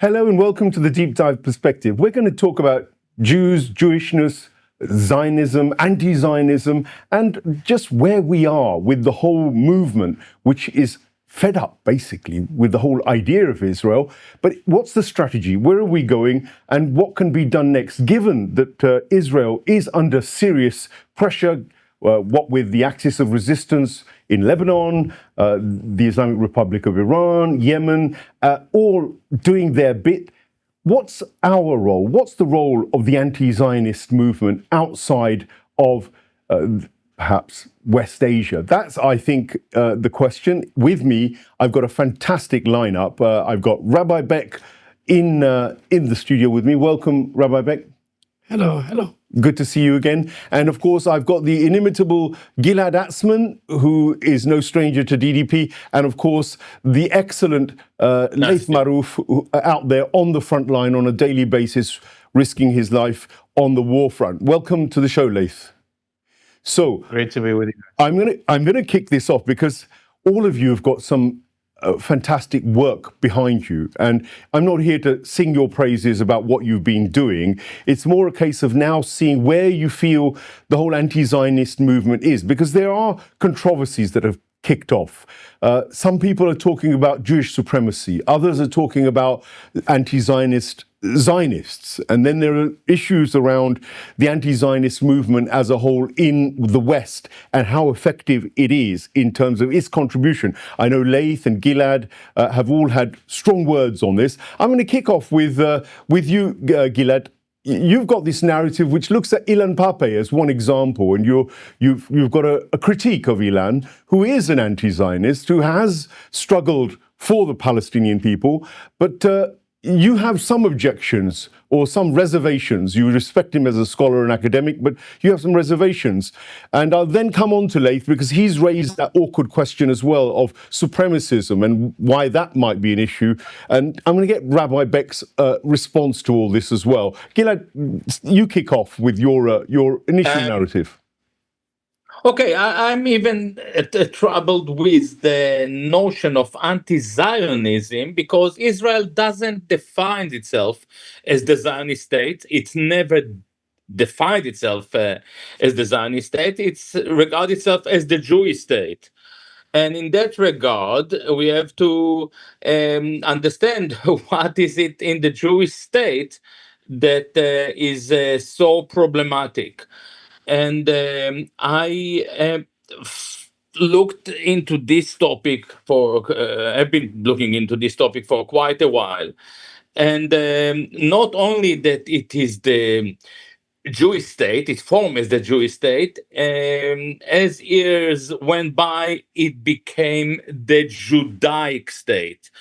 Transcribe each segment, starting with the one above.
Hello and welcome to the Deep Dive Perspective. We're going to talk about Jews, Jewishness, Zionism, anti-Zionism, and just where we are with the whole movement, which is fed up, basically, with the whole idea of Israel. But what's the strategy? Where are we going? And what can be done next, given that Israel is under serious pressure, what with the axis of resistance in Lebanon, the Islamic Republic of Iran, Yemen, all doing their bit. What's our role? What's the role of the anti-Zionist movement outside of perhaps West Asia? That's, I think, the question. With me, I've got a fantastic lineup. I've got Rabbi Beck in the studio with me. Welcome, Rabbi Beck. Hello, hello. Good to see you again. And of course, I've got the inimitable Gilad Atzmon, who is no stranger to DDP, and of course, the excellent Laith Marouf, out there on the front line on a daily basis, risking his life on the war front. Welcome to the show, Laith. So, great to be with you. I'm gonna kick this off because all of you have got some fantastic work behind you, and I'm not here to sing your praises about what you've been doing. It's more a case of now seeing where you feel the whole anti-Zionist movement is, because there are controversies that have kicked off. Some people are talking about Jewish supremacy, others are talking about anti-Zionist Zionists, and then there are issues around the anti-Zionist movement as a whole in the West and how effective it is in terms of its contribution. I know Laith and Gilad have all had strong words on this. I'm going to kick off with you, Gilad. You've got this narrative which looks at Ilan Pappé as one example, and you've got a critique of Ilan, who is an anti-Zionist, who has struggled for the Palestinian people, but you have some objections or some reservations. You respect him as a scholar and academic, but you have some reservations. And I'll then come on to Laith, because he's raised that awkward question as well of supremacism and why that might be an issue. And I'm going to get Rabbi Beck's response to all this as well. Gilad, you kick off with your initial narrative. Okay, I'm even troubled with the notion of anti-Zionism, because Israel doesn't define itself as the Zionist state. It's never defined itself as the Zionist state. It's regarded itself as the Jewish state. And in that regard, we have to understand what is it in the Jewish state that is so problematic. And I looked into this topic I've been looking into this topic for quite a while. And not only that it is the Jewish state, it formed as the Jewish state, as years went by, it became the Judaic state.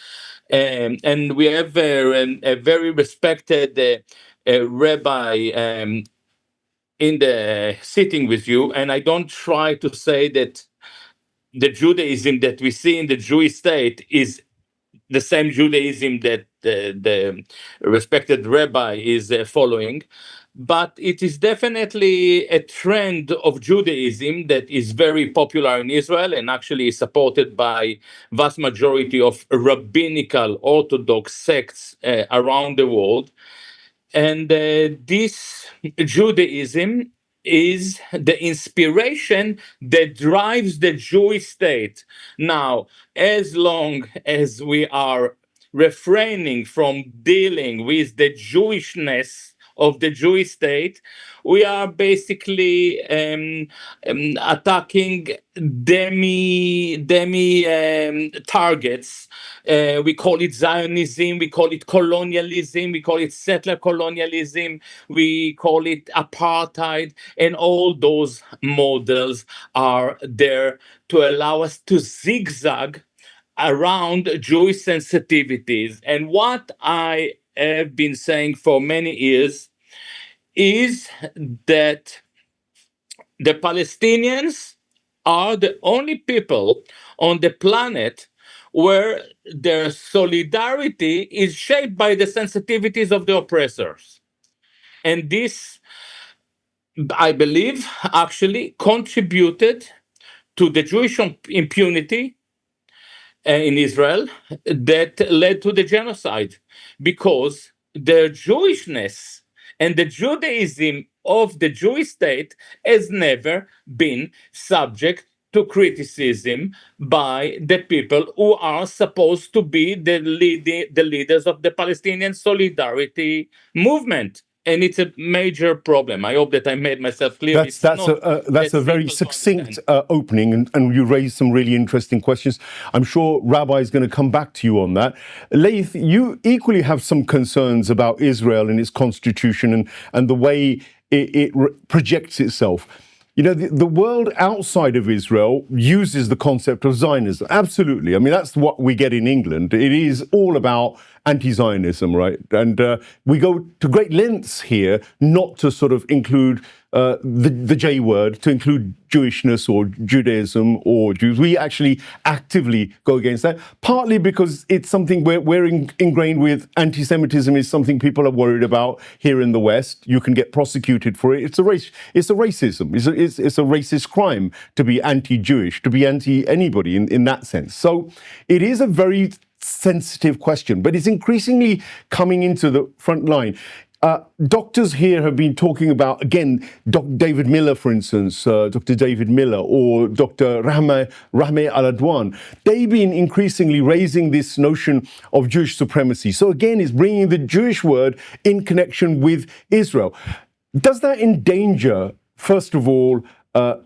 And we have a very respected rabbi in the sitting with you, and I don't try to say that the Judaism that we see in the Jewish state is the same Judaism that the respected rabbi is following, but it is definitely a trend of Judaism that is very popular in Israel and actually is supported by vast majority of rabbinical Orthodox sects around the world. And this Judaism is the inspiration that drives the Jewish state. Now, as long as we are refraining from dealing with the Jewishness of the Jewish state, we are basically attacking demi targets. We call it Zionism, we call it colonialism, we call it settler colonialism, we call it apartheid, and all those models are there to allow us to zigzag around Jewish sensitivities. And what I have been saying for many years is that the Palestinians are the only people on the planet where their solidarity is shaped by the sensitivities of the oppressors. And this, I believe, actually contributed to the Jewish impunity, in Israel that led to the genocide, because the Jewishness and the Judaism of the Jewish state has never been subject to criticism by the people who are supposed to be the leaders of the Palestinian solidarity movement. And it's a major problem. I hope that I made myself clear. That's a very succinct opening, and you raised some really interesting questions. I'm sure Rabbi is going to come back to you on that. Laith, you equally have some concerns about Israel and its constitution and the way it projects itself. You know, the world outside of Israel uses the concept of Zionism. Absolutely. I mean, that's what we get in England. It is all about anti-Zionism, right? And we go to great lengths here not to sort of include the J word, to include Jewishness or Judaism or Jews. We actually actively go against that, partly because it's something we're ingrained with. Anti-Semitism is something people are worried about here in the West. You can get prosecuted for it. It's a racism. It's a racist crime to be anti-Jewish, to be anti-anybody in that sense. So it is a very sensitive question, but it's increasingly coming into the front line. Doctors here have been talking about, again, David Miller, for instance, Dr. David Miller or Dr. Rahmeh Aladwan. They've been increasingly raising this notion of Jewish supremacy. So again, it's bringing the Jewish word in connection with Israel. Does that endanger, first of all,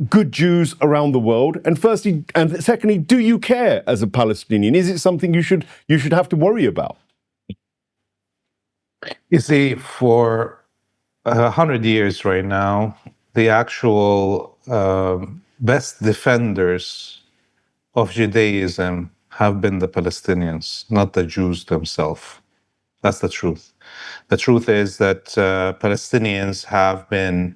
good Jews around the world? And secondly, do you care as a Palestinian? Is it something you should have to worry about? You see, for 100 years right now, the actual best defenders of Judaism have been the Palestinians, not the Jews themselves. That's the truth. The truth is that Palestinians have been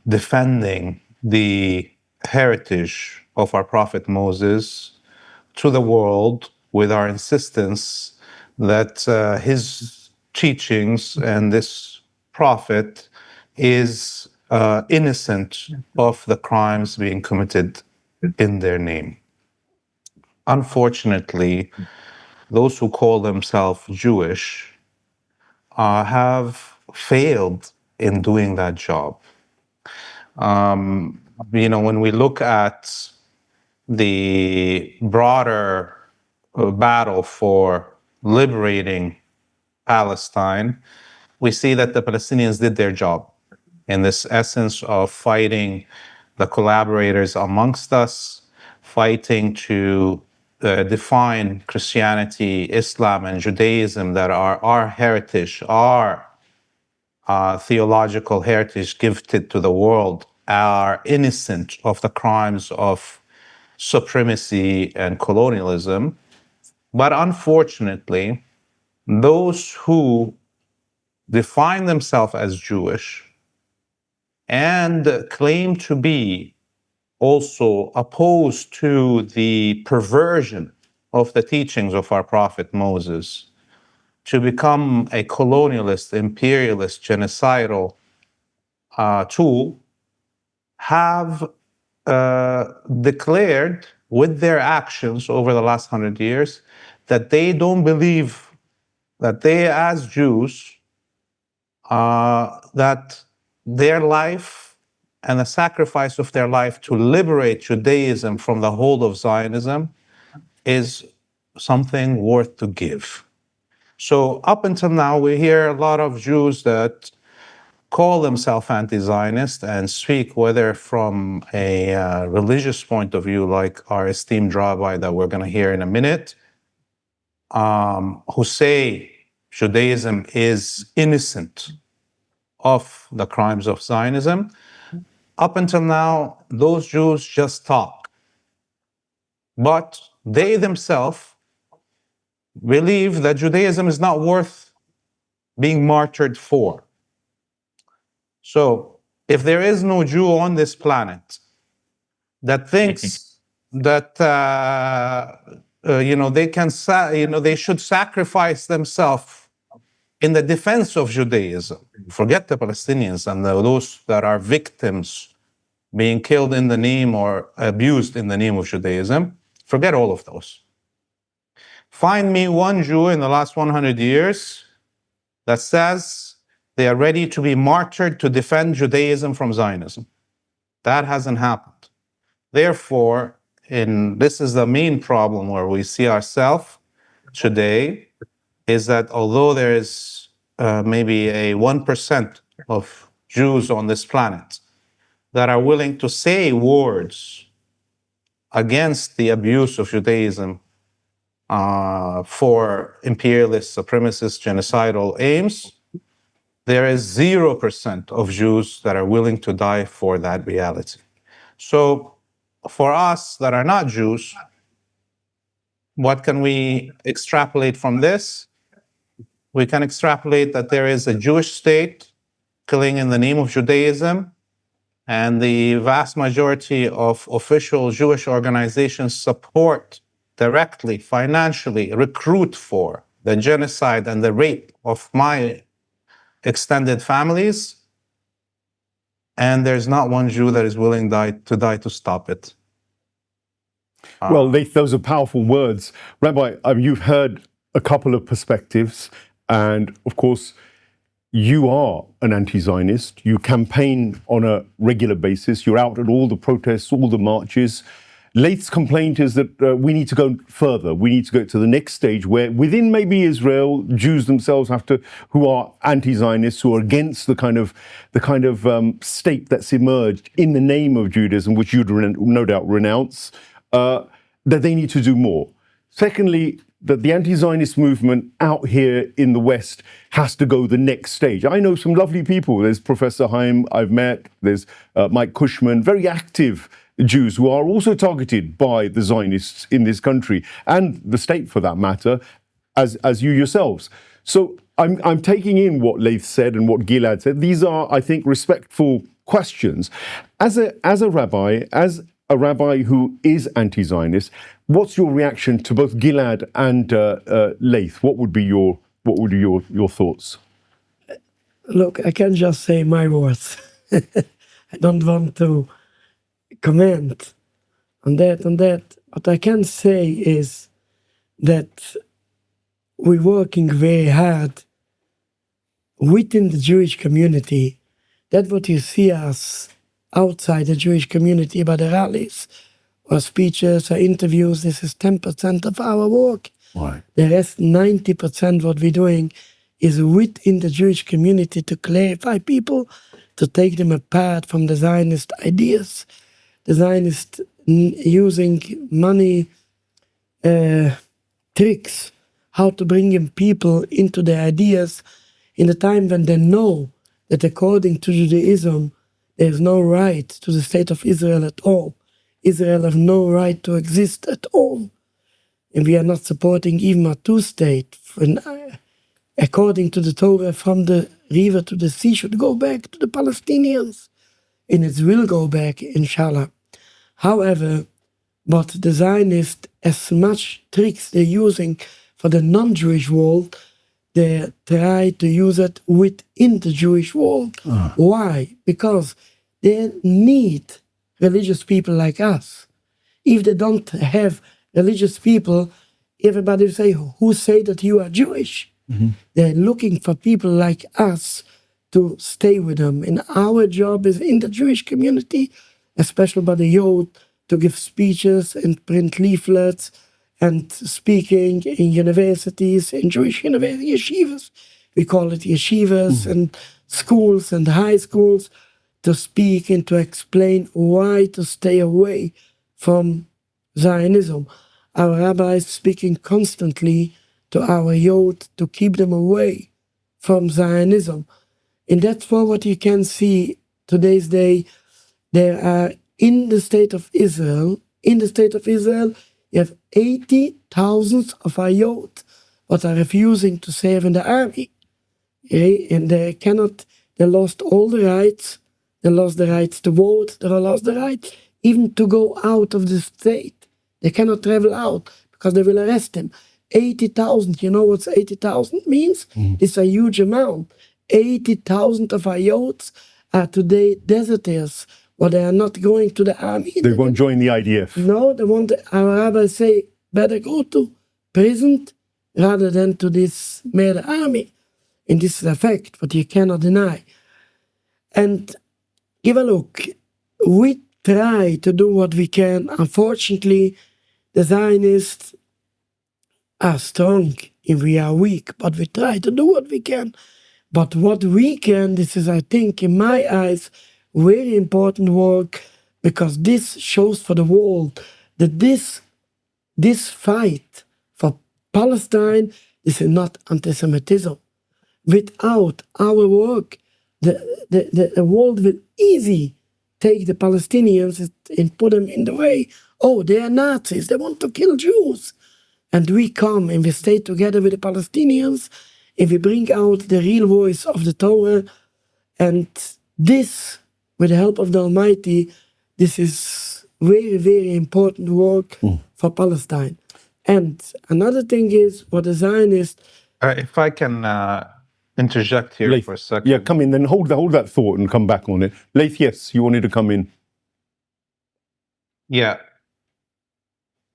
defending the heritage of our prophet Moses to the world with our insistence that his teachings and this prophet is innocent of the crimes being committed in their name. Unfortunately, those who call themselves Jewish have failed in doing that job. When we look at the broader battle for liberating Palestine, we see that the Palestinians did their job in this essence of fighting the collaborators amongst us, fighting to define Christianity, Islam, and Judaism that are our heritage, our theological heritage gifted to the world, are innocent of the crimes of supremacy and colonialism. But unfortunately, those who define themselves as Jewish and claim to be also opposed to the perversion of the teachings of our prophet Moses to become a colonialist, imperialist, genocidal tool, have declared with their actions over the last 100 years that they don't believe that they, as Jews, that their life and the sacrifice of their life to liberate Judaism from the hold of Zionism is something worth to give. So up until now, we hear a lot of Jews that call themselves anti-Zionist and speak, whether from a religious point of view, like our esteemed rabbi that we're going to hear in a minute, who say Judaism is innocent of the crimes of Zionism. Up until now, those Jews just talk. But they themselves believe that Judaism is not worth being martyred for. So, if there is no Jew on this planet that thinks that they can, they should sacrifice themselves in the defense of Judaism, forget the Palestinians and those that are victims being killed in the name or abused in the name of Judaism. Forget all of those. Find me one Jew in the last 100 years that says they are ready to be martyred to defend Judaism from Zionism. That hasn't happened. Therefore, this is the main problem where we see ourselves today, is that although there is maybe a 1% of Jews on this planet that are willing to say words against the abuse of Judaism for imperialist, supremacist, genocidal aims, there is 0% of Jews that are willing to die for that reality. So for us that are not Jews, what can we extrapolate from this? We can extrapolate that there is a Jewish state killing in the name of Judaism, and the vast majority of official Jewish organizations support directly, financially, recruit for the genocide and the rape of my extended families, and there's not one Jew that is willing to die to stop it. Well, Laith, those are powerful words. Rabbi, you've heard a couple of perspectives, and of course, you are an anti-Zionist. You campaign on a regular basis. You're out at all the protests, all the marches. Laith's complaint is that we need to go further. We need to go to the next stage where within maybe Israel, Jews themselves who are anti-Zionists, who are against the kind of state that's emerged in the name of Judaism, which you'd no doubt renounce, that they need to do more. Secondly, that the anti-Zionist movement out here in the West has to go the next stage. I know some lovely people. There's Professor Haim I've met. There's Mike Cushman, very active Jews who are also targeted by the Zionists in this country, and the state for that matter, as you yourselves. So I'm taking in what Laith said and what Gilad said. These are, I think, respectful questions. As a rabbi who is anti-Zionist, what's your reaction to both Gilad and Laith? What would be your thoughts? Look, I can just say my words. I don't want to comment on that. What I can say is that we're working very hard within the Jewish community. That's what you see us outside the Jewish community, by the rallies or speeches or interviews. This is 10% of our work. Right. The rest, 90% what we're doing is within the Jewish community to clarify people, to take them apart from the Zionist ideas. The Zionists using money tricks, how to bring in people into their ideas in a time when they know that according to Judaism, there is no right to the state of Israel at all. Israel has no right to exist at all. And we are not supporting even a two-state. According to the Torah, from the river to the sea should go back to the Palestinians. And it will go back, inshallah. However, but the Zionists, as much tricks they're using for the non-Jewish world, they try to use it within the Jewish world. Why? Because they need religious people like us. If they don't have religious people, everybody will say, who say that you are Jewish? Mm-hmm. They're looking for people like us to stay with them. And our job is in the Jewish community, especially by the youth, to give speeches and print leaflets and speaking in universities, in Jewish yeshivas. We call it yeshivas, and schools and high schools, to speak and to explain why to stay away from Zionism. Our rabbis speaking constantly to our youth to keep them away from Zionism. And that's what you can see today's day. There are in the state of Israel, you have 80,000 of our youth that are refusing to serve in the army. Okay? And they lost all the rights. They lost the rights to vote. They lost the right even to go out of the state. They cannot travel out because they will arrest them. 80,000, you know what 80,000 means? It's a huge amount. 80,000 of our youths are today deserters, but they are not going to the army. They won't join the IDF. No, they want our rabbis say, better go to prison rather than to this murder army. And this is a fact, but you cannot deny. And give a look. We try to do what we can. Unfortunately, the Zionists are strong and we are weak, but we try to do what we can. But what we can, this is, I think, in my eyes, very important work, because this shows for the world that this fight for Palestine, this is not anti-Semitism. Without our work, the world will easily take the Palestinians and put them in the way. Oh, they are Nazis, they want to kill Jews. And we come and we stay together with the Palestinians and we bring out the real voice of the Torah. And this, with the help of the Almighty, this is very, very important work for Palestine. And another thing is, what the Zionists... If I can interject here Laith, for a second. yeah, come in, then hold that thought and come back on it. Laith, yes, you wanted to come in. Yeah.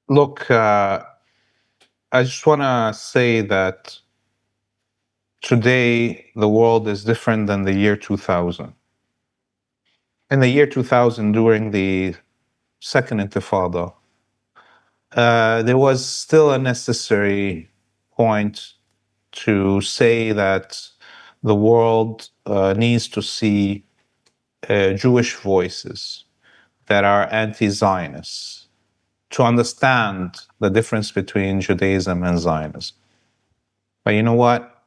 Look, I just want to say that today the world is different than the year 2000. In the year 2000, during the Second Intifada, there was still a necessary point to say that the world needs to see Jewish voices that are anti-Zionists to understand the difference between Judaism and Zionism. But you know what?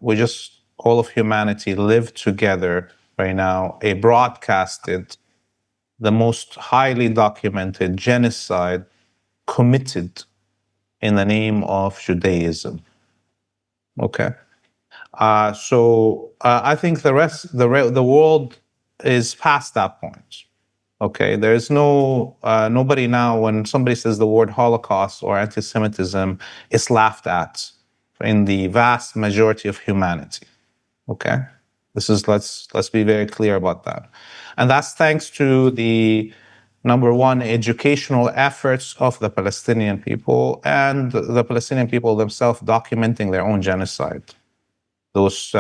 All of humanity live together right now, a broadcasted, the most highly documented genocide committed in the name of Judaism. Okay. So I think the world is past that point. Okay, there is nobody now, when somebody says the word Holocaust or anti-Semitism, it's laughed at in the vast majority of humanity. Okay, let's be very clear about that, and that's thanks to the number one, educational efforts of the Palestinian people and the Palestinian people themselves documenting their own genocide. Those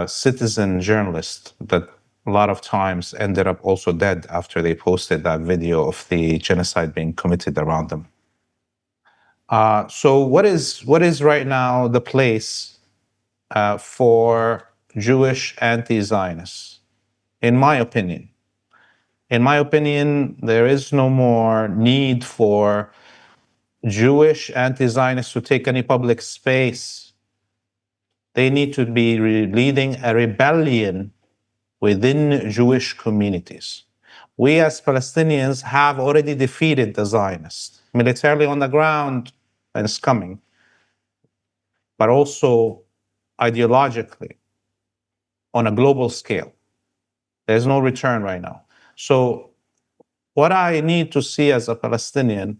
citizen journalists that a lot of times ended up also dead after they posted that video of the genocide being committed around them. So what is right now the place for Jewish anti-Zionists? In my opinion, there is no more need for Jewish anti-Zionists to take any public space. They need to be leading a rebellion within Jewish communities. We as Palestinians have already defeated the Zionists, militarily on the ground, and it's coming, but also ideologically on a global scale. There's no return right now. So what I need to see as a Palestinian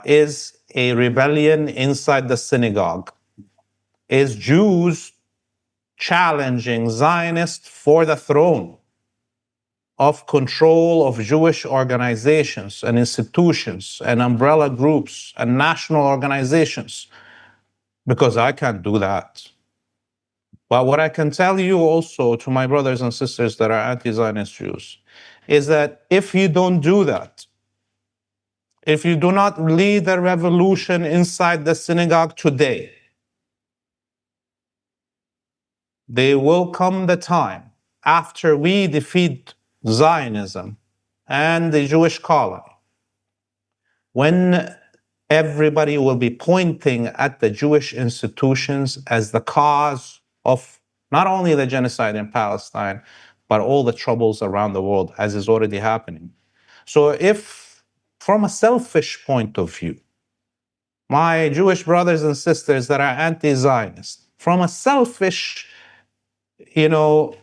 is a rebellion inside the synagogue, is Jews challenging Zionists for the throne of control of Jewish organizations and institutions and umbrella groups and national organizations, because I can't do that. But what I can tell you also, to my brothers and sisters that are anti-Zionist Jews, is that if you don't do that, if you do not lead the revolution inside the synagogue today, there will come the time after we defeat Zionism and the Jewish colony, when everybody will be pointing at the Jewish institutions as the cause of not only the genocide in Palestine, but all the troubles around the world, as is already happening. So if, from a selfish point of view, my Jewish brothers and sisters that are anti-Zionist, from a selfish,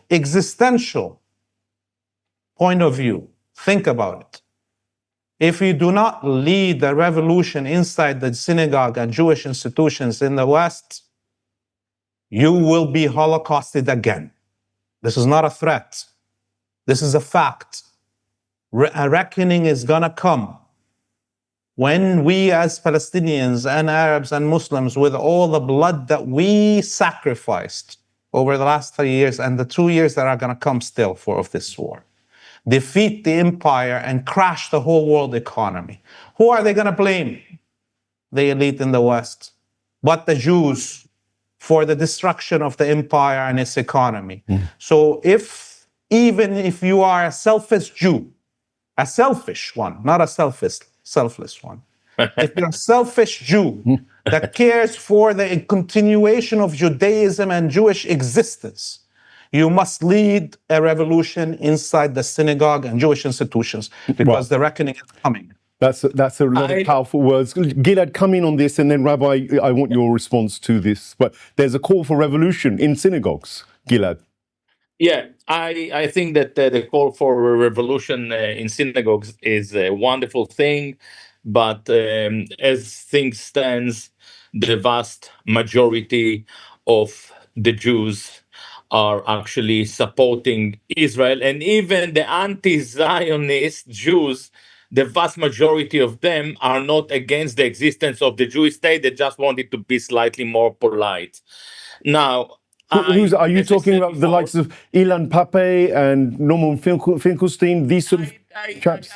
existential point of view, think about it. If you do not lead the revolution inside the synagogue and Jewish institutions in the West, you will be holocausted again. This is not a threat. This is a fact. A reckoning is gonna come when we as Palestinians and Arabs and Muslims, with all the blood that we sacrificed over the last 3 years and the 2 years that are gonna come still of this war, defeat the empire and crash the whole world economy. Who are they gonna blame? The elite in the West, but the Jews for the destruction of the empire and its economy. So even if you are a selfish Jew, a selfish one, not a selfless one. If you're a selfish Jew that cares for the continuation of Judaism and Jewish existence, you must lead a revolution inside the synagogue and Jewish institutions, because the reckoning is coming. That's a lot of powerful words. Gilad, come in on this, and then Rabbi, I want your response to this. But there's a call for revolution in synagogues, Gilad. Yeah, I think that the call for a revolution in synagogues is a wonderful thing, but as things stands, the vast majority of the Jews are actually supporting Israel, and even the anti-Zionist Jews, the vast majority of them are not against the existence of the Jewish state. They just want it to be slightly more polite. Now, Are you talking about the likes of Ilan Pape and Norman Finkelstein, these sort of chaps?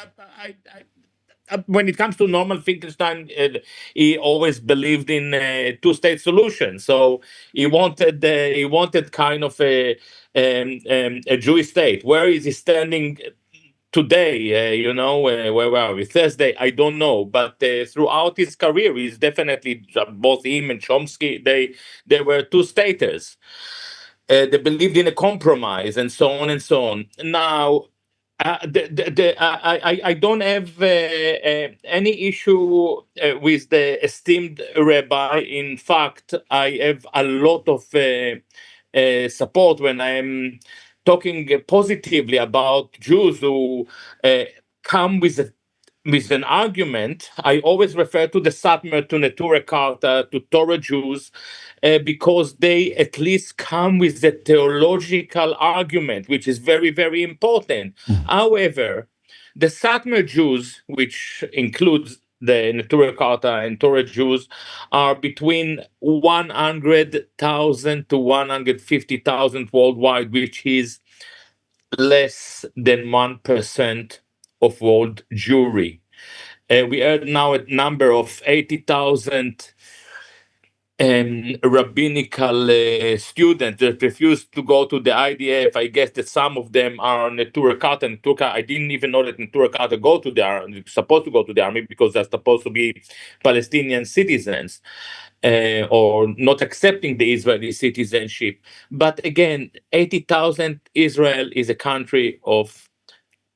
When it comes to Norman Finkelstein, he always believed in two-state solution. So he wanted kind of a Jewish state. Where is he standing today? Where are we? Thursday, I don't know. But throughout his career, he's definitely, both him and Chomsky, they were two-staters. They believed in a compromise, and so on and so on. Now, I don't have any issue with the esteemed rabbi. In fact, I have a lot of support when I'm talking positively about Jews who come with an argument. I always refer to the Satmar, to Neturei, Karta, to Torah Jews, because they at least come with a theological argument, which is very, very important. However, the Satmar Jews, which includes the Neturei, Karta, and Torah Jews, are between 100,000 to 150,000 worldwide, which is less than 1% of world Jewry. We are now at number of 80,000 rabbinical students that refuse to go to the IDF. I guess that some of them are Neturei, Karta, and Neturei. I didn't even know that Neturei, Karta go to the army, supposed to go to the army, because they're supposed to be Palestinian citizens. Or not accepting the Israeli citizenship. But again, 80,000, Israel is a country of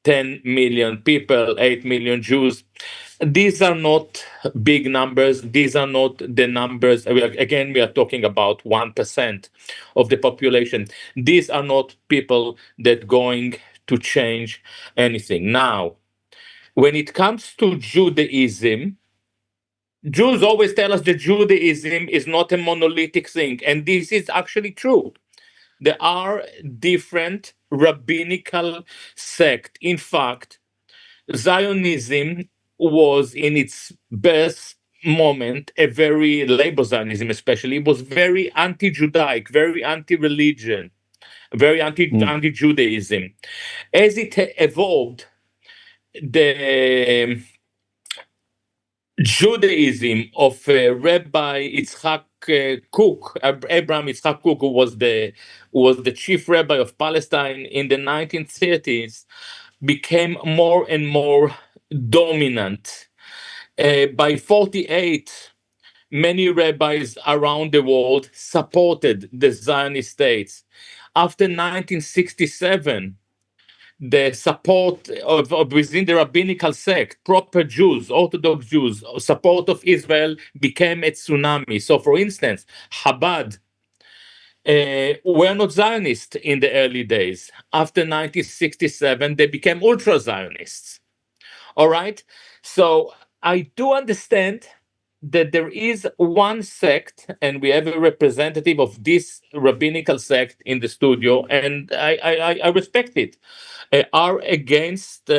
10 million people, 8 million Jews. These are not big numbers. These are not the numbers. We are talking about 1% of the population. These are not people that going to change anything. Now, when it comes to Judaism, Jews always tell us that Judaism is not a monolithic thing, and this is actually true. There are different rabbinical sects. In fact, Zionism was in its best moment Labor Zionism especially, was very anti-Judaic, very anti-religion, very anti-Judaism. As it evolved, the Judaism of Rabbi Yitzhak Kook, Abraham Yitzhak Kook, who was the chief rabbi of Palestine in the 1930s, became more and more dominant. By 48, many rabbis around the world supported the Zionist states. After 1967, the support of within the rabbinical sect, proper Jews, Orthodox Jews, support of Israel became a tsunami. So, for instance, Chabad were not Zionists in the early days. After 1967, they became ultra-Zionists. All right? So, I do understand that there is one sect, and we have a representative of this rabbinical sect in the studio, and I respect it, are against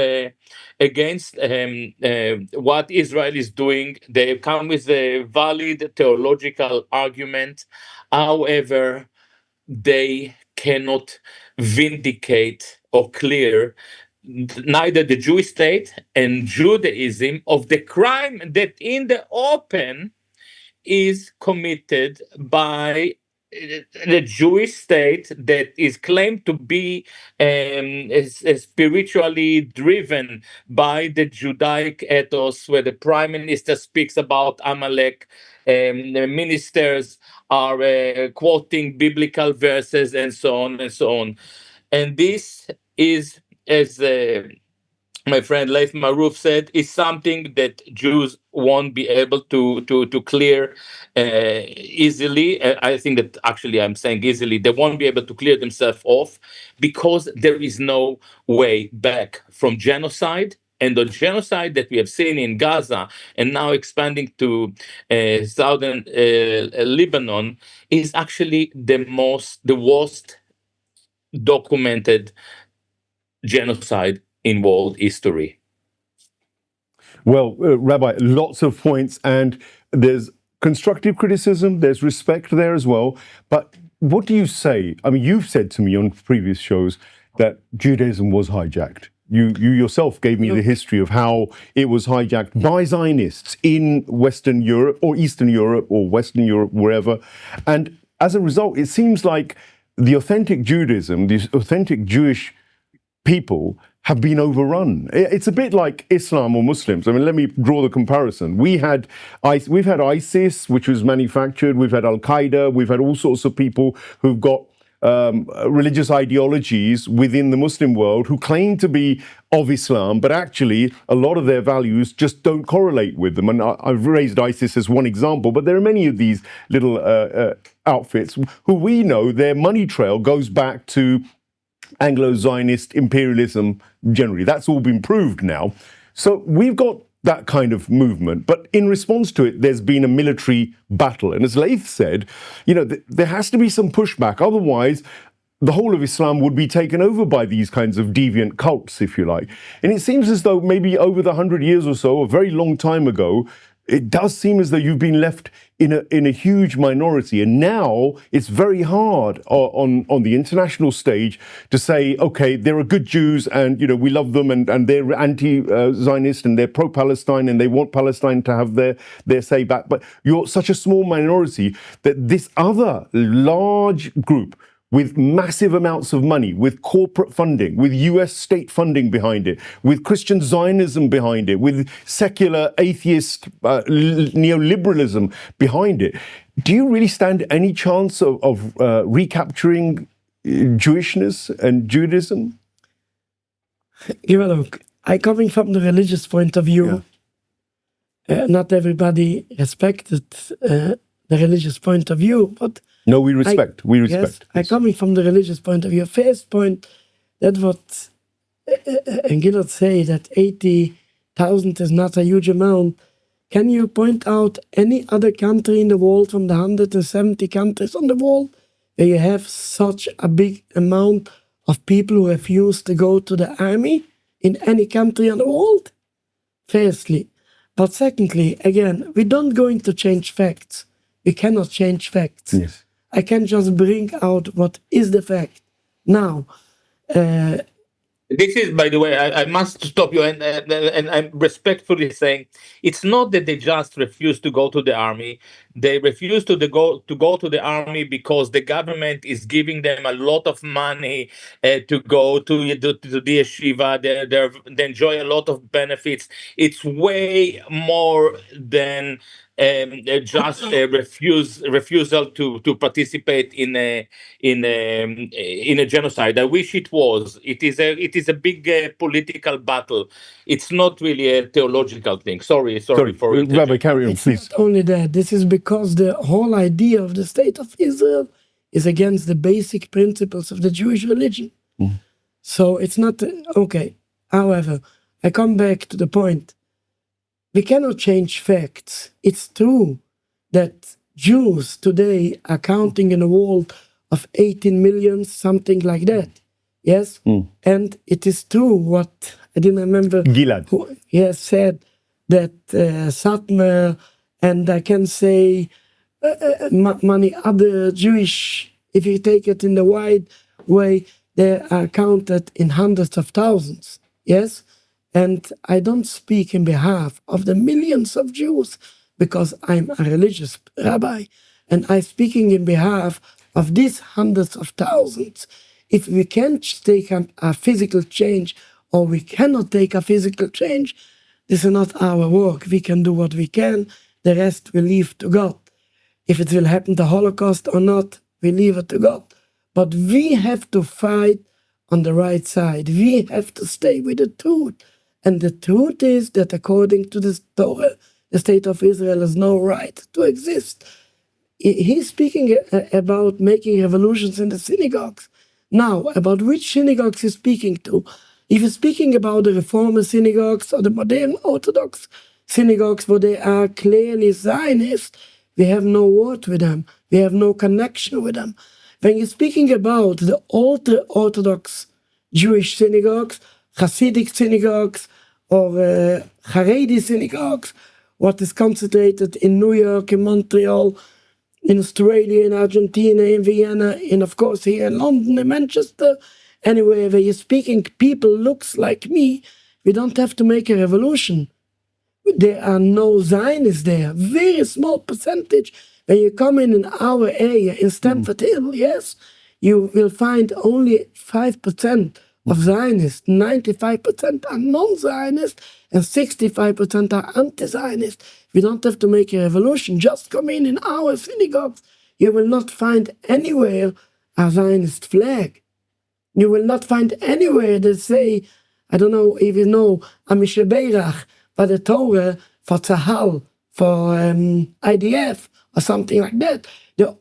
what Israel is doing. They come with a valid theological argument. However, they cannot vindicate or clear neither the Jewish state and Judaism of the crime that in the open is committed by the Jewish state that is claimed to be spiritually driven by the Judaic ethos, where the prime minister speaks about Amalek, the ministers are quoting biblical verses, and so on and so on. And this is, as my friend Laith Marouf said, is something that Jews won't be able to clear easily. I think that actually I'm saying easily, they won't be able to clear themselves off, because there is no way back from genocide. And the genocide that we have seen in Gaza and now expanding to southern Lebanon is actually the worst documented genocide in world history. Well, Rabbi, lots of points, and there's constructive criticism, there's respect there as well. But what do you say? I mean, you've said to me on previous shows that Judaism was hijacked. You yourself gave me the history of how it was hijacked by Zionists in Western Europe or Eastern Europe or Western Europe, wherever. And as a result, it seems like the authentic Judaism, the authentic Jewish people have been overrun. It's a bit like Islam or Muslims. I mean, let me draw the comparison. We've had ISIS, which was manufactured. We've had Al-Qaeda. We've had all sorts of people who've got religious ideologies within the Muslim world who claim to be of Islam, but actually a lot of their values just don't correlate with them. And I've raised ISIS as one example, but there are many of these little outfits who we know their money trail goes back to Anglo-Zionist imperialism generally. That's all been proved now. So we've got that kind of movement. But in response to it, there's been a military battle. And as Laith said, there has to be some pushback. Otherwise, the whole of Islam would be taken over by these kinds of deviant cults, if you like. And it seems as though maybe over the 100 years or so, a very long time ago, it does seem as though you've been left in a huge minority. And now it's very hard on the international stage to say, okay, there are good Jews and, we love them and they're anti-Zionist and they're pro-Palestine and they want Palestine to have their say back. But you're such a small minority that this other large group with massive amounts of money, with corporate funding, with US state funding behind it, with Christian Zionism behind it, with secular atheist neoliberalism behind it. Do you really stand any chance of recapturing Jewishness and Judaism? Look, I coming from the religious point of view. Yeah. Not everybody respected the religious point of view, but no, we respect. Yes, I coming from the religious point of view. First point, that what Gilad say that 80,000 is not a huge amount. Can you point out any other country in the world from the 170 countries on the world where you have such a big amount of people who refuse to go to the army in any country in the world? Firstly. But secondly, again, we don't going to change facts. We cannot change facts. Yes. I can just bring out what is the fact. Now, this is, by the way, I must stop you, and I'm respectfully saying it's not that they just refuse to go to the army. They refuse to go to the army because the government is giving them a lot of money to go to the yeshiva. They enjoy a lot of benefits. It's way more than just a refusal to participate in a genocide. I wish it was. It is a big political battle. It's not really a theological thing. Sorry for it. Rabbi, carry on, please. It's not only that. This is because the whole idea of the state of Israel is against the basic principles of the Jewish religion. Mm. So it's not okay. However, I come back to the point. we cannot change facts. It's true that Jews today are counting in a world of 18 million, something like that. Yes? And it is true what, I didn't remember Gilad. who said that Satmar, and I can say many other Jewish, if you take it in the wide way, they are counted in hundreds of thousands. Yes? And I don't speak in behalf of the millions of Jews because I'm a religious rabbi, and I'm speaking in behalf of these hundreds of thousands. If we can't take a physical change, or we cannot take a physical change, this is not our work. We can do what we can, the rest we leave to God. If it will happen, the Holocaust or not, we leave it to God. But we have to fight on the right side. We have to stay with the truth. And the truth is that according to the Torah, the state of Israel has no right to exist. He's speaking about making revolutions in the synagogues. Now, about which synagogues he's speaking to. If he's speaking about the Reformer synagogues or the modern Orthodox synagogues where they are clearly Zionist, we have no word with them. We have no connection with them. When you're speaking about the ultra-Orthodox Jewish synagogues, Hasidic synagogues, or Haredi synagogues, what is concentrated in New York, in Montreal, in Australia, in Argentina, in Vienna, and of course here in London, in Manchester, anywhere where you're speaking, people looks like me, we don't have to make a revolution. There are no Zionists there, very small percentage. When you come in our area, in Stamford Hill, yes, you will find only 5% of Zionists, 95% are non-Zionist, and 65% are anti-Zionist. We don't have to make a revolution, just come in our synagogues. You will not find anywhere a Zionist flag. You will not find anywhere that say, I don't know if you know, Amishe Beirach, for the Torah, for Tzahal, for IDF, or something like that.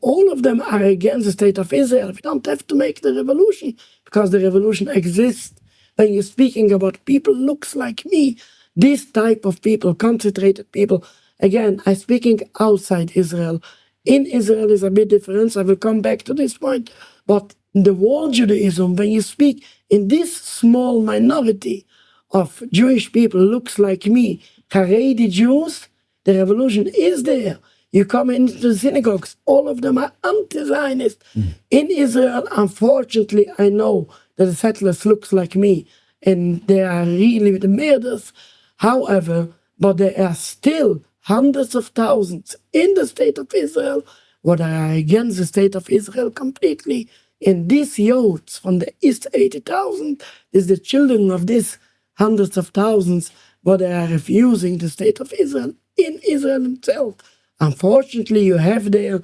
All of them are against the state of Israel. We don't have to make the revolution, because the revolution exists. When you're speaking about people looks like me, this type of people, concentrated people, again, I'm speaking outside Israel. In Israel is a bit different, I will come back to this point. But in the world Judaism, when you speak in this small minority of Jewish people looks like me, Haredi Jews, the revolution is there. You come into the synagogues, all of them are anti-Zionist. In Israel, unfortunately, I know that the settlers looks like me, and they are really the murderers. However, but there are still hundreds of thousands in the state of Israel what are against the state of Israel completely. And these youths from the East 80,000 is the children of these hundreds of thousands what are refusing the state of Israel in Israel itself. Unfortunately, you have there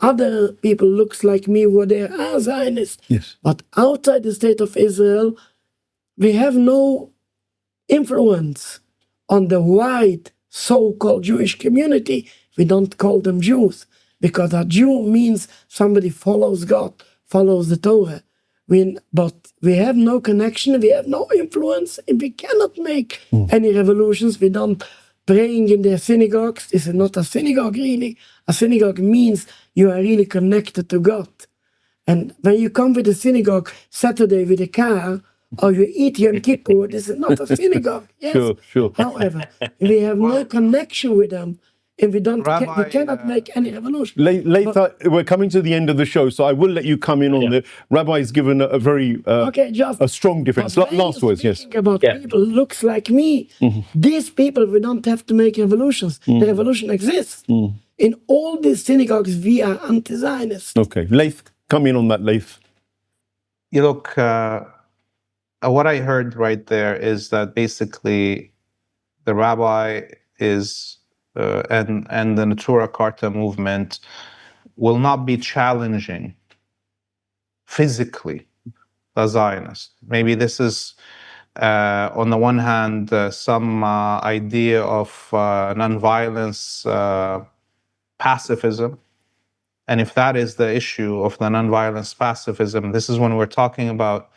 other people looks like me where they are Zionists. Yes. But outside the state of Israel, we have no influence on the wide so-called Jewish community. We don't call them Jews, because a Jew means somebody follows God, follows the Torah. But we have no connection, we have no influence, and we cannot make any revolutions. We don't praying in their synagogues. This is not a synagogue, really. A synagogue means you are really connected to God. And when you come with a synagogue Saturday with a car, or you eat Yom Kippur, this is not a synagogue. Yes. Sure. However, we have no connection with them, and we cannot make any revolution. Laith, we're coming to the end of the show, so I will let you come in on the Rabbi's given a very a strong defense. Last words, yes. About people looks like me. These people, we don't have to make revolutions. The revolution exists. In all these synagogues, we are anti-Zionist. Okay, Laith, come in on that, Laith. You look, what I heard right there is that basically the rabbi is and the Neturei Karta movement will not be challenging physically the Zionist. Maybe this is, on the one hand, some idea of nonviolence pacifism. And if that is the issue of the nonviolence pacifism, this is when we're talking about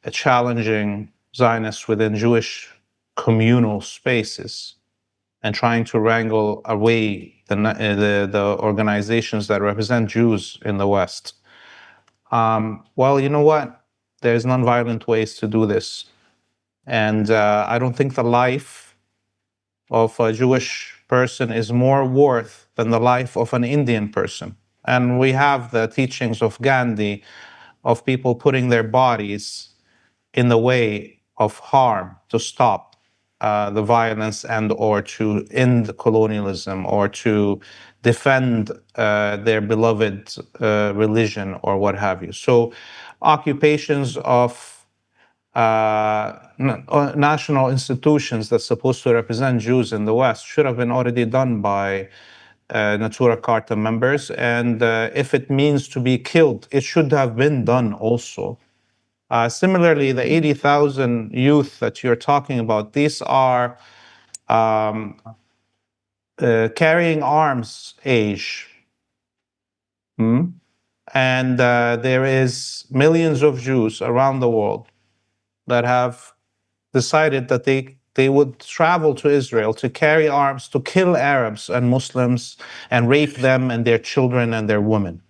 a challenging Zionists within Jewish communal spaces. and trying to wrangle away the organizations that represent Jews in the West. Well, you know what? There's nonviolent ways to do this. And I don't think the life of a Jewish person is more worth than the life of an Indian person. And we have the teachings of Gandhi of people putting their bodies in the way of harm to stop the violence and or to end colonialism or to defend their beloved religion or what have you. So occupations of national institutions that's supposed to represent Jews in the West should have been already done by Neturei Karta members. And if it means to be killed, it should have been done also. Similarly, the 80,000 youth that you're talking about, these are carrying arms age. And there is millions of Jews around the world that have decided that they would travel to Israel to carry arms to kill Arabs and Muslims and rape them and their children and their women.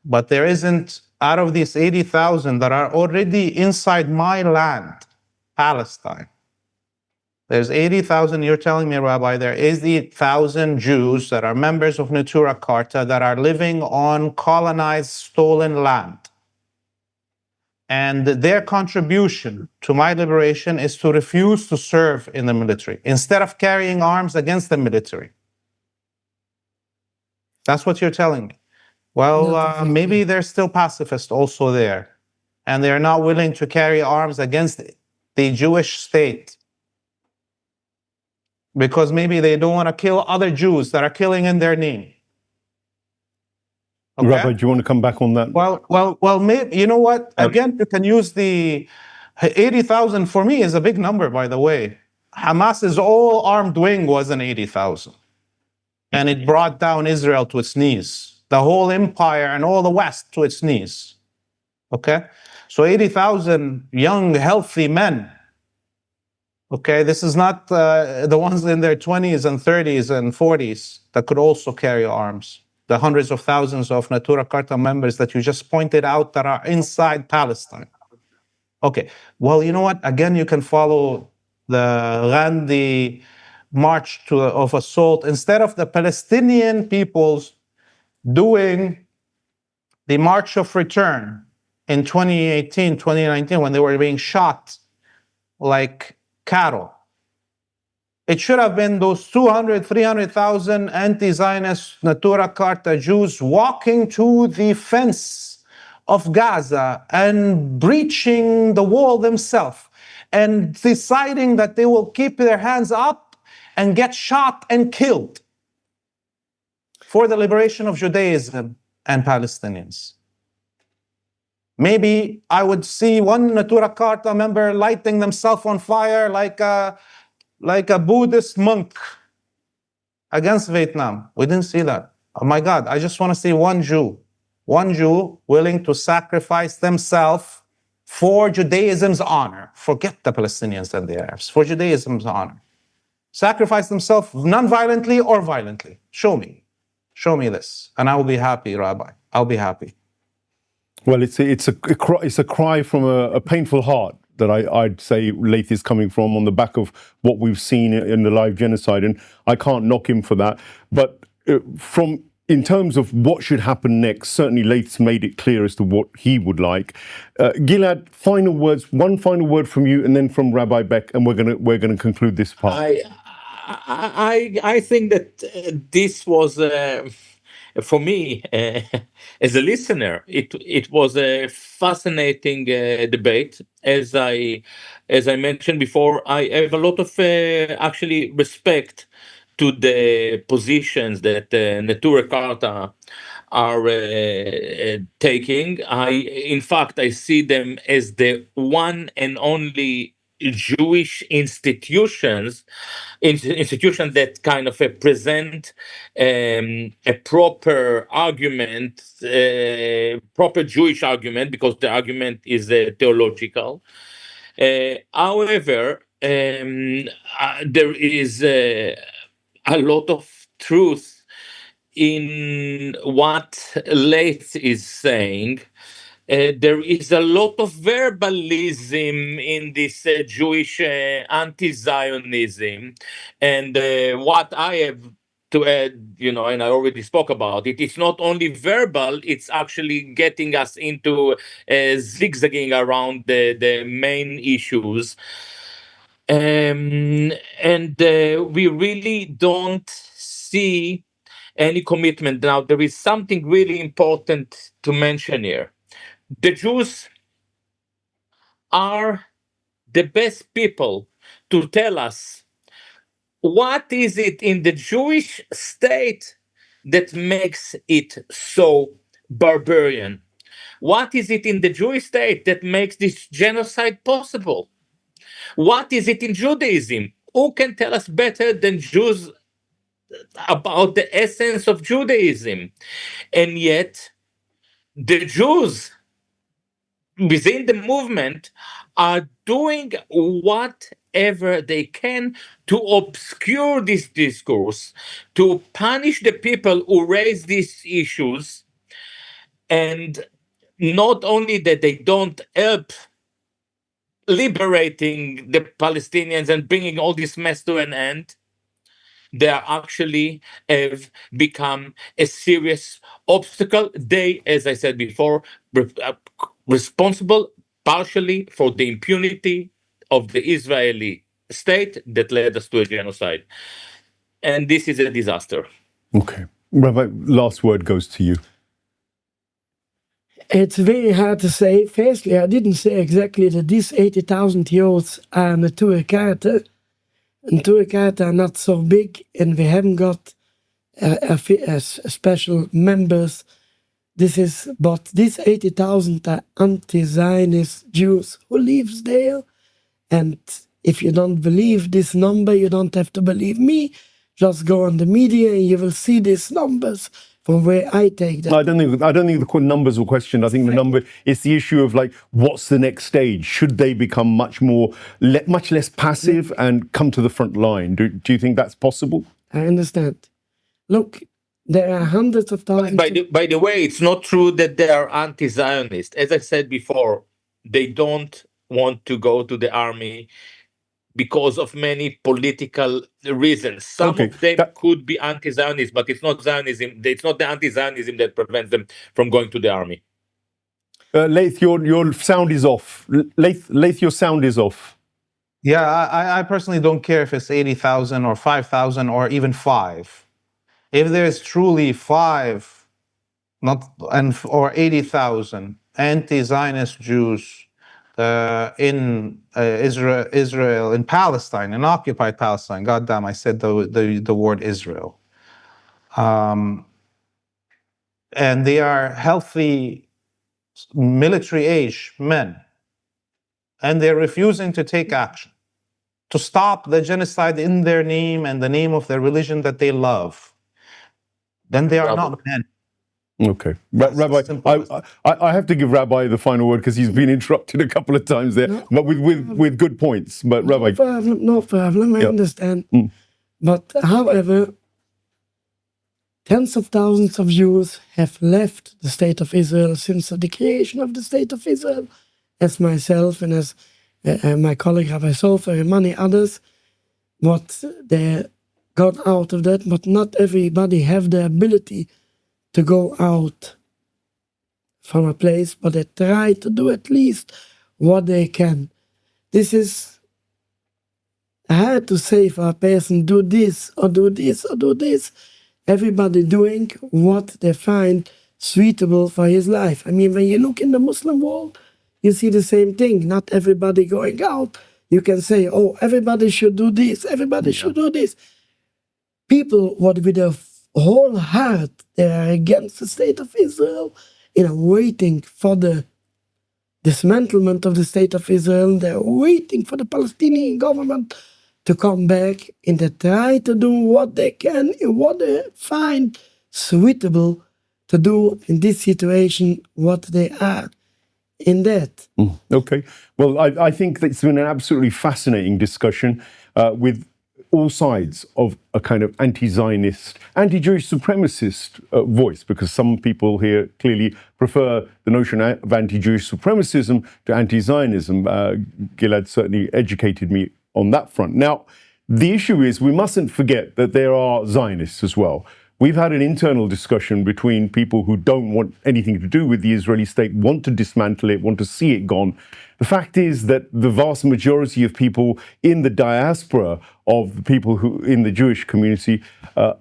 But there isn't, out of these 80,000 that are already inside my land, Palestine, there's 80,000, you're telling me, Rabbi, there is 80,000 Jews that are members of Neturei Karta that are living on colonized, stolen land. And their contribution to my liberation is to refuse to serve in the military instead of carrying arms against the military. That's what you're telling me. Well, maybe they're still pacifists also there, and they're not willing to carry arms against the Jewish state because maybe they don't want to kill other Jews that are killing in their name. Okay. Rabbi, do you want to come back on that? Well, maybe, you know what? Again, you can use the 80,000 for me is a big number, by the way. Hamas's all armed wing was an 80,000. And it brought down Israel to its knees, the whole empire and all the West to its knees. Okay? So 80,000 young, healthy men. Okay? This is not the ones in their 20s and 30s and 40s that could also carry arms. The hundreds of thousands of Neturei Karta members that you just pointed out that are inside Palestine. Okay, well, you know what? Again, you can follow the Gandhi march of assault. Instead of the Palestinian peoples doing the March of Return in 2018, 2019, when they were being shot like cattle. It should have been those 200, 300,000 anti-Zionist Neturei Karta Jews walking to the fence of Gaza and breaching the wall themselves and deciding that they will keep their hands up and get shot and killed for the liberation of Judaism and Palestinians. Maybe I would see one Neturei Karta member lighting themselves on fire like a Buddhist monk against Vietnam. We didn't see that. Oh my God, I just want to see one Jew willing to sacrifice themselves for Judaism's honor. Forget the Palestinians and the Arabs, for Judaism's honor. Sacrifice themselves non-violently or violently. Show me this, and I will be happy, Rabbi. I'll be happy. Well, it's a cry from a painful heart that I'd say Laith is coming from on the back of what we've seen in the live genocide, and I can't knock him for that. But in terms of what should happen next, certainly Laith's made it clear as to what he would like. Gilad, final words. One final word from you, and then from Rabbi Beck, and we're gonna conclude this part. I think that this was. For me, as a listener, it was a fascinating debate. As I mentioned before, I have a lot of actually respect to the positions that Neturei Karta are taking. In fact, I see them as the one and only Jewish institutions that kind of present a proper argument, proper Jewish argument, because the argument is theological. However, there is a lot of truth in what Laith is saying. There is a lot of verbalism in this Jewish anti-Zionism, and what I have to add, and I already spoke about it. It's not only verbal; it's actually getting us into zigzagging around the main issues. And we really don't see any commitment. Now, there is something really important to mention here. The Jews are the best people to tell us what is it in the Jewish state that makes it so barbarian. What is it in the Jewish state that makes this genocide possible? What is it in Judaism? Who can tell us better than Jews about the essence of Judaism? And yet, the Jews within the movement are doing whatever they can to obscure this discourse, to punish the people who raise these issues. And not only that they don't help liberating the Palestinians and bringing all this mess to an end, they are actually have become a serious obstacle. They, as I said before, responsible partially for the impunity of the Israeli state that led us to a genocide. And this is a disaster. Okay. Rabbi, last word goes to you. It's very hard to say. Firstly, I didn't say exactly that these 80,000 youths are Neturei Karta. Neturei Karta are not so big, and we haven't got a special members. But these 80,000 are anti-Zionist Jews who lives there. And if you don't believe this number, you don't have to believe me. Just go on the media and you will see these numbers from where I take them. No, I don't think the numbers were questioned. I think the number is the issue of like, what's the next stage? Should they become much less passive and come to the front line? Do you think that's possible? I understand. Look, there are hundreds of thousands. By the way, it's not true that they are anti-Zionist. As I said before, they don't want to go to the army because of many political reasons. Some of them could be anti-Zionist, but it's not Zionism. It's not the anti-Zionism that prevents them from going to the army. Laith, your sound is off. Laith, your sound is off. Yeah, I personally don't care if it's 80,000 or 5,000 or even 5. If there's truly 5, or 80,000 anti-Zionist Jews in Israel, in Palestine, in occupied Palestine. God damn, I said the word Israel. And they are healthy, military-age men. And they're refusing to take action to stop the genocide in their name and the name of their religion that they love. Then they are not men. Okay. Rabbi, I have to give Rabbi the final word because he's been interrupted a couple of times there, but with good points. But Rabbi. No problem, I understand. But however, tens of thousands of Jews have left the state of Israel since the creation of the state of Israel, as myself and as my colleague Rabbi Sofer and many others, what they got out of that, but not everybody have the ability to go out from a place, but they try to do at least what they can. This is hard to say for a person, do this or do this or do this. Everybody doing what they find suitable for his life. I mean, when you look in the Muslim world, you see the same thing. Not everybody going out. You can say, oh, everybody should do this, everybody should do this. People, what with their whole heart, they are against the state of Israel, waiting for the dismantlement of the state of Israel. They're waiting for the Palestinian government to come back, and they try to do what they can and what they find suitable to do in this situation, what they are. in that. Okay. Well, I think that it's been an absolutely fascinating discussion with all sides of a kind of anti-Zionist, anti-Jewish supremacist voice, because some people here clearly prefer the notion of anti-Jewish supremacism to anti-Zionism. Gilad certainly educated me on that front. Now, the issue is we mustn't forget that there are Zionists as well. We've had an internal discussion between people who don't want anything to do with the Israeli state, want to dismantle it, want to see it gone. The fact is that the vast majority of people in the diaspora of the people who in the Jewish community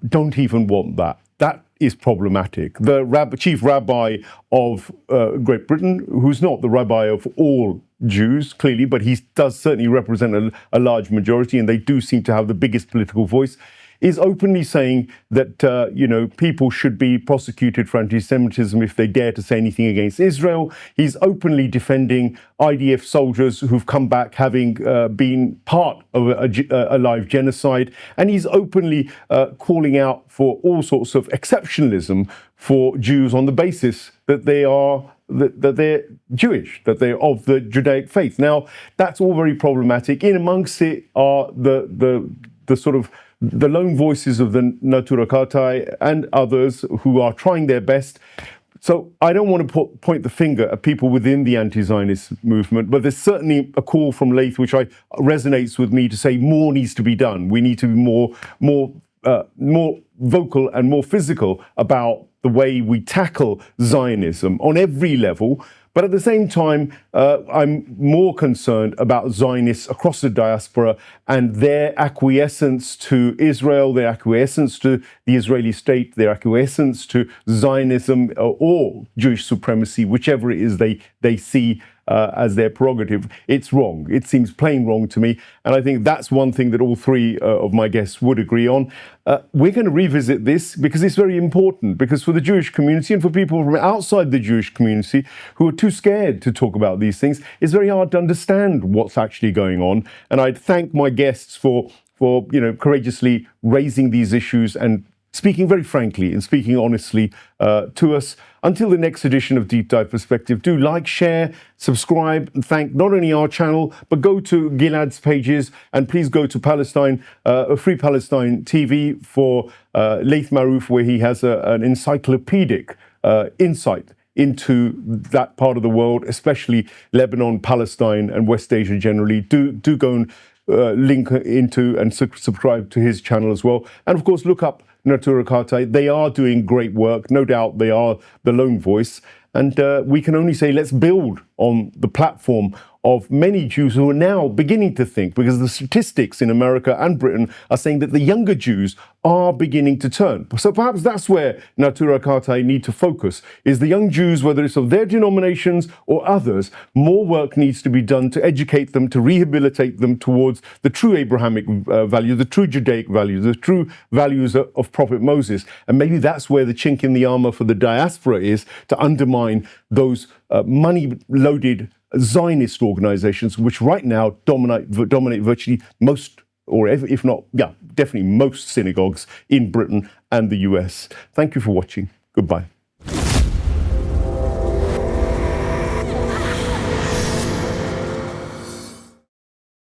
don't even want that. That is problematic. The chief rabbi of Great Britain, who's not the rabbi of all Jews, clearly, but he does certainly represent a large majority, and they do seem to have the biggest political voice, is openly saying that, people should be prosecuted for anti-Semitism if they dare to say anything against Israel. He's openly defending IDF soldiers who've come back having been part of a live genocide. And he's openly calling out for all sorts of exceptionalism for Jews on the basis that that they're Jewish, that they're of the Judaic faith. Now, that's all very problematic. In amongst it are the sort of the lone voices of the Neturei and others who are trying their best. So I don't want to point the finger at people within the anti-Zionist movement, but there's certainly a call from Laith which resonates with me to say more needs to be done. We need to be more vocal and more physical about the way we tackle Zionism on every level. But at the same time, I'm more concerned about Zionists across the diaspora and their acquiescence to Israel, their acquiescence to the Israeli state, their acquiescence to Zionism or Jewish supremacy, whichever it is they see as their prerogative. It's wrong. It seems plain wrong to me. And I think that's one thing that all three of my guests would agree on. We're going to revisit this because it's very important, because for the Jewish community and for people from outside the Jewish community who are too scared to talk about these things, it's very hard to understand what's actually going on. And I'd thank my guests for courageously raising these issues and speaking very frankly and speaking honestly to us. Until the next edition of Deep Dive Perspective, do like, share, subscribe, and thank not only our channel, but go to Gilad's pages, and please go to Palestine, Free Palestine TV for Laith Marouf, where he has an encyclopedic insight into that part of the world, especially Lebanon, Palestine, and West Asia generally. Do go and link into and subscribe to his channel as well. And of course, look up Neturei. They are doing great work. No doubt they are the lone voice. And we can only say let's build on the platform of many Jews who are now beginning to think, because the statistics in America and Britain are saying that the younger Jews are beginning to turn. So perhaps that's where Neturei need to focus, is the young Jews, whether it's of their denominations or others. More work needs to be done to educate them, to rehabilitate them towards the true Abrahamic values, the true Judaic values, the true values of Prophet Moses. And maybe that's where the chink in the armor for the diaspora is, to undermine those money-loaded Zionist organizations, which right now dominate virtually most, or if not, definitely most synagogues in Britain and the US. Thank you for watching. Goodbye.